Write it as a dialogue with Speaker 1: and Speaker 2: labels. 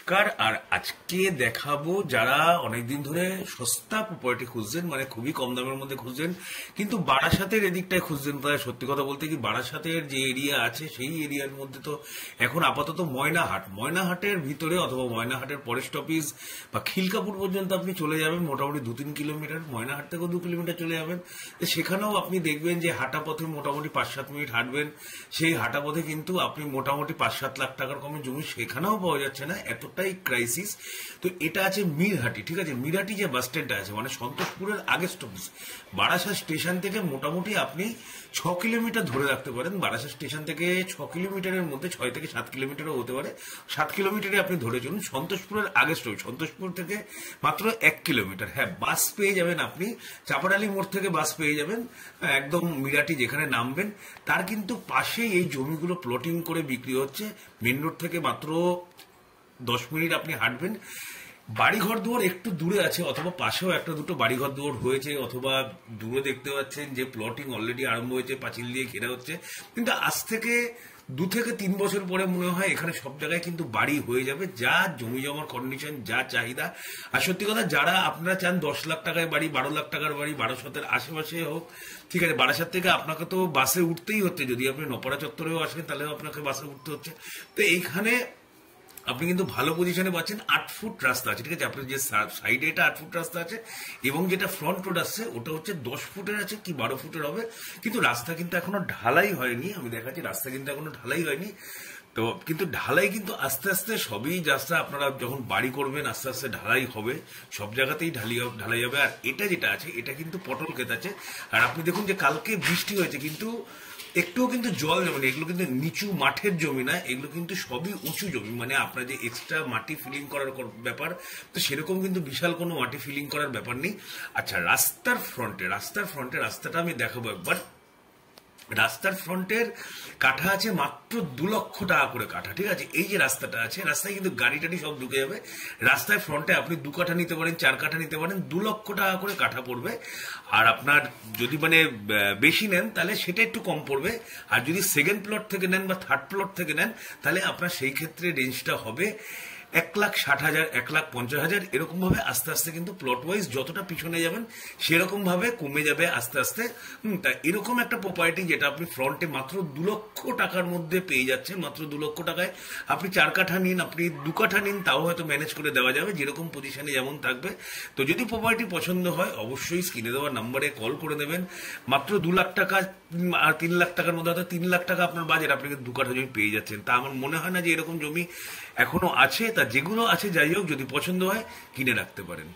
Speaker 1: নমস্কার। আর আজকে দেখাবো যারা অনেকদিন ধরে সস্তা প্রপার্টি খুঁজছেন, মানে খুবই কম দামের মধ্যে খুঁজছেন, কিন্তু বারাসাতের এদিকটায় খুঁজছেন। প্রায় সত্যি কথা বলতে কি, বারাসাতের যে এরিয়া আছে সেই এরিয়ার মধ্যে তো এখন আপাতত ময়নাহাটের ভিতরে অথবা ময়নাহাটের ফরেস্ট অফিস বা খিলকাপুর পর্যন্ত আপনি চলে যাবেন, মোটামুটি 2-3 কিলোমিটার, ময়নাহাট থেকেও 2 কিলোমিটার চলে যাবেন। তো সেখানেও আপনি দেখবেন যে হাঁটা পথে মোটামুটি 5-7 মিনিট হাঁটবেন, সেই হাঁটা পথে কিন্তু আপনি মোটামুটি 5-7 লাখ টাকার কমে জমি সেখানেও পাওয়া যাচ্ছে না, এতটাই ক্রাইসিস। তো এটা আছে মিরহাটি, ঠিক আছে। মিরহাটি যে বাস স্ট্যান্ডটা আছে, মানে সন্তোষপুরের আগে স্টপেজ, বারাসাত স্টেশন থেকে মোটামুটি আপনি 6 কিলোমিটার ধরে রাখতে পারেন। বারাসাত স্টেশন থেকে 6 কিলোমিটারের মধ্যে 6 থেকে 7 কিলোমিটারও হতে পারে। 7 কিলোমিটারে আপনি ধরে চলুন, সন্তোষপুরের আগে স্টপেজ, সন্তোষপুর থেকে মাত্র 1 কিলোমিটার। হ্যাঁ, বাস পেয়ে যাবেন আপনি, চাপাডালি মোড় থেকে বাস পেয়ে যাবেন, একদম মিরাটি যেখানে নামবেন তার কিন্তু পাশেই এই জমিগুলো প্লটিং করে বিক্রি হচ্ছে। মেন রোড থেকে মাত্র 10 মিনিট আপনি হাঁটবেন। বাড়িঘর দুয়ার একটু দূরে আছে, অথবা পাশেও একটা দুটো বাড়িঘর দুয়ার হয়েছে, অথবা দূরে দেখতে পাচ্ছেন যে প্লটিং অলরেডি আরম্ভ হয়েছে, পাঁচিল দিয়ে ঘেরা হচ্ছে। কিন্তু আজ থেকে 2 থেকে 3 বছর পরে মনে হয় এখানে সব জায়গায় কিন্তু বাড়ি হয়ে যাবে, যা জমি জমার কন্ডিশন, যা চাহিদা। আর সত্যি কথা, যারা আপনারা চান 10 লাখ টাকায় বাড়ি, 12 লাখ টাকার বাড়ি, বারাসাতের আশেপাশে হোক, ঠিক আছে। বারাসাত থেকে আপনাকে তো বাসে উঠতেই হচ্ছে, যদি আপনি নপাড়া চত্বরেও আসেন তাহলেও আপনাকে বাসে উঠতে হচ্ছে। তো এইখানে আপনি কিন্তু ভালো পজিশনে পাচ্ছেন। 8 ফুট রাস্তা আছে, ঠিক আছে। আপনার যে সাইডে এটা 8 ফুট রাস্তা আছে, এবং যেটা ফ্রন্ট রোড আসছে ওটা হচ্ছে 10 ফুটের আছে কি 12 ফুটের হবে। কিন্তু রাস্তা কিন্তু এখনো ঢালাই হয়নি, আমি দেখাচ্ছি, রাস্তা কিন্তু এখনো ঢালাই হয়নি। তো কিন্তু ঢালাই কিন্তু আস্তে আস্তে সবই রাস্তা, আপনারা যখন বাড়ি করবেন আস্তে আস্তে ঢালাই হবে, সব জায়গাতেই ঢালাই হবে। আর এটা যেটা আছে এটা কিন্তু পটল ক্ষেত আছে। আর আপনি দেখুন যে কালকে বৃষ্টি হয়েছে, কিন্তু একটুও কিন্তু জল জমেনি। এগুলো কিন্তু নিচু মাঠের জমি না, এগুলো কিন্তু সবই উঁচু জমি, মানে আপনার যে এক্সট্রা মাটি ফিলিং করার ব্যাপার, তো সেরকম কিন্তু বিশাল কোনো মাটি ফিলিং করার ব্যাপার নেই। আচ্ছা, রাস্তাটা আমি দেখাবো একবার। রাস্তার ফ্রন্টের কাঠা আছে মাত্র 2 লক্ষ টাকা করে কাঠা, ঠিক আছে। এই যে রাস্তাটা আছে, রাস্তায় কিন্তু গাড়ি টাড়ি সব ঢুকে যাবে। রাস্তায় ফ্রন্টে আপনি 2 কাঠা নিতে পারেন, 4 কাঠা নিতে পারেন, 2 লক্ষ টাকা করে কাঠা পড়বে। আর আপনার যদি মানে বেশি নেন তাহলে সেটা একটু কম পড়বে। আর যদি সেকেন্ড প্লট থেকে নেন বা থার্ড প্লট থেকে নেন তাহলে আপনার সেই ক্ষেত্রে রেঞ্জটা হবে 1,60,000, 1,50,000, এরকম ভাবে আস্তে আস্তে কিন্তু প্লট ওয়াইজ যতটা পিছনে যাবেন সেরকম ভাবে কমে যাবে আস্তে আস্তে। তা এরকম একটা প্রপার্টি যেটা আপনি ফ্রন্টে মাত্র 2 লক্ষ টাকার মধ্যে পেয়ে যাচ্ছেন, মাত্র 2 লক্ষ টাকায় আপনি 4 কাঠা নিন, আপনি 2 কাঠা নিন, তাও হয়তো ম্যানেজ করে দেওয়া যাবে, যেরকম পজিশনে যেমন থাকবে। তো যদি প্রপার্টি পছন্দ হয় অবশ্যই স্ক্রিনে দেওয়া নাম্বারে কল করে দেবেন। মাত্র 2 লাখ টাকা আর 3 লাখ টাকার মধ্যে, অর্থাৎ 3 লাখ টাকা আপনার বাজেট, আপনি 2 কাঠা জমি পেয়ে যাচ্ছেন। তা আমার মনে হয় না যে এরকম জমি এখনো আছে। তা যেগুলো আছে যাই হোক, যদি পছন্দ হয় কিনে রাখতে পারেন।